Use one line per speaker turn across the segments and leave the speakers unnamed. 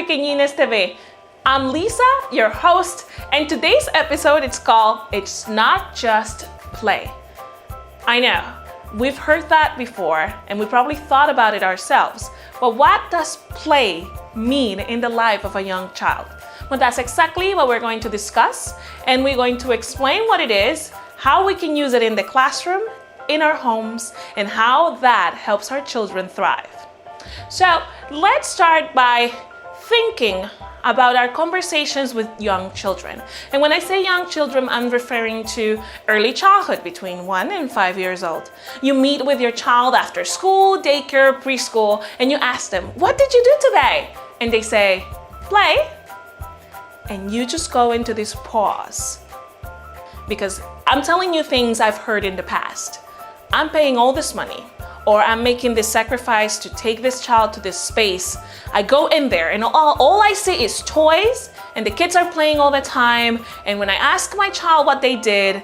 Pequeñines TV. I'm Lisa, your host, and today's episode is called It's Not Just Play. I know, we've heard that before, and we probably thought about it ourselves, but what does play mean in the life of a young child? Well, that's exactly what we're going to discuss, and we're going to explain what it is, how we can use it in the classroom, in our homes, and how that helps our children thrive. So let's start by thinking about our conversations with young children. And when I say young children, I'm referring to early childhood between 1 and 5 years old. You meet with your child after school, daycare, preschool, and you ask them, "What did you do today?" And they say, "Play." And you just go into this pause. Because I'm telling you things I've heard in the past. I'm paying all this money, or I'm making this sacrifice to take this child to this space. I go in there and all I see is toys, and the kids are playing all the time. And when I ask my child what they did,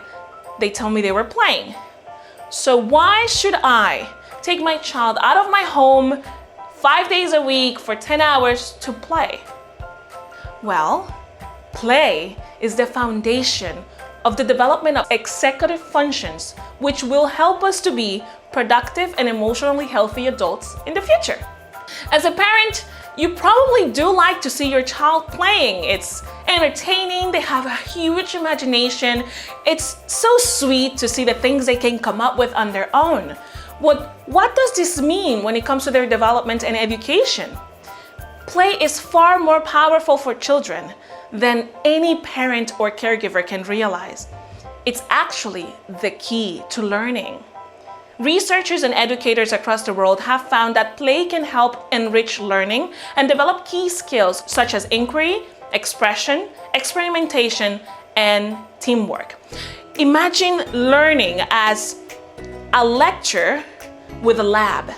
they tell me they were playing. So why should I take my child out of my home 5 days a week for 10 hours to play? Well, play is the foundation of the development of executive functions, which will help us to be productive and emotionally healthy adults in the future. As a parent, you probably do like to see your child playing. It's entertaining, they have a huge imagination. It's so sweet to see the things they can come up with on their own. What does this mean when it comes to their development and education? Play is far more powerful for children than any parent or caregiver can realize. It's actually the key to learning. Researchers and educators across the world have found that play can help enrich learning and develop key skills such as inquiry, expression, experimentation, and teamwork. Imagine learning as a lecture with a lab.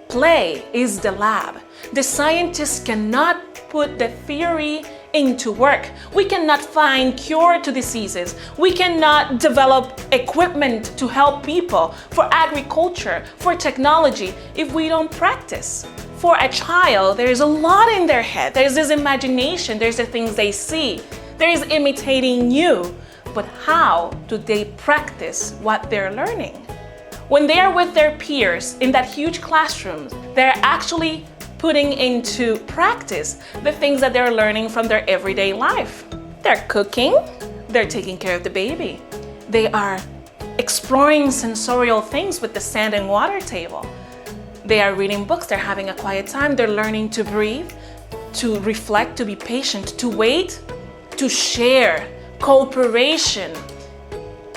Play is the lab. The scientists cannot put the theory into work. We cannot find cure to diseases. We cannot develop equipment to help people, for agriculture, for technology, if we don't practice. For a child, there's a lot in their head. There's this imagination, there's the things they see. There's imitating you. But how do they practice what they're learning? When they are with their peers in that huge classroom, they're actually putting into practice the things that they're learning from their everyday life. They're cooking, they're taking care of the baby. They are exploring sensorial things with the sand and water table. They are reading books, they're having a quiet time, they're learning to breathe, to reflect, to be patient, to wait, to share, cooperation.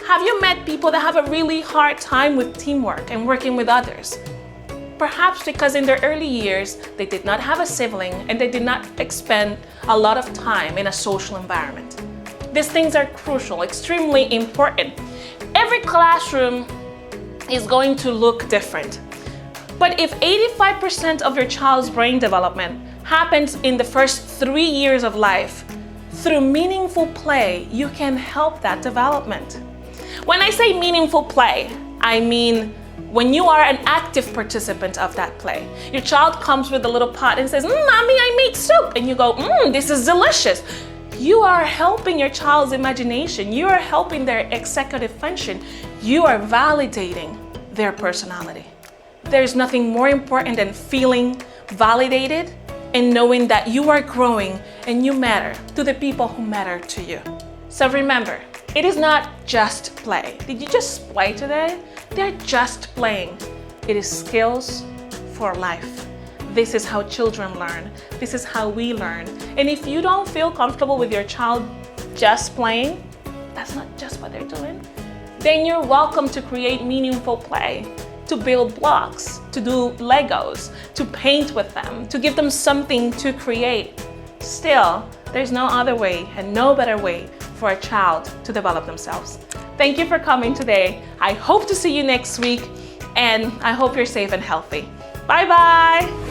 Have you met people that have a really hard time with teamwork and working with others? Perhaps because in their early years, they did not have a sibling and they did not expend a lot of time in a social environment. These things are crucial, extremely important. Every classroom is going to look different. But if 85% of your child's brain development happens in the first 3 years of life, through meaningful play, you can help that development. When I say meaningful play, I mean when you are an active participant of that play. Your child comes with a little pot and says, "Mommy, I made soup." And you go, "This is delicious." You are helping your child's imagination. You are helping their executive function. You are validating their personality. There's nothing more important than feeling validated and knowing that you are growing and you matter to the people who matter to you. So remember, it is not just play. Did you just play today? They're just playing. It is skills for life. This is how children learn. This is how we learn. And if you don't feel comfortable with your child just playing, that's not just what they're doing, then you're welcome to create meaningful play, to build blocks, to do Legos, to paint with them, to give them something to create. Still, there's no other way and no better way for a child to develop themselves. Thank you for coming today. I hope to see you next week, and I hope you're safe and healthy. Bye-bye.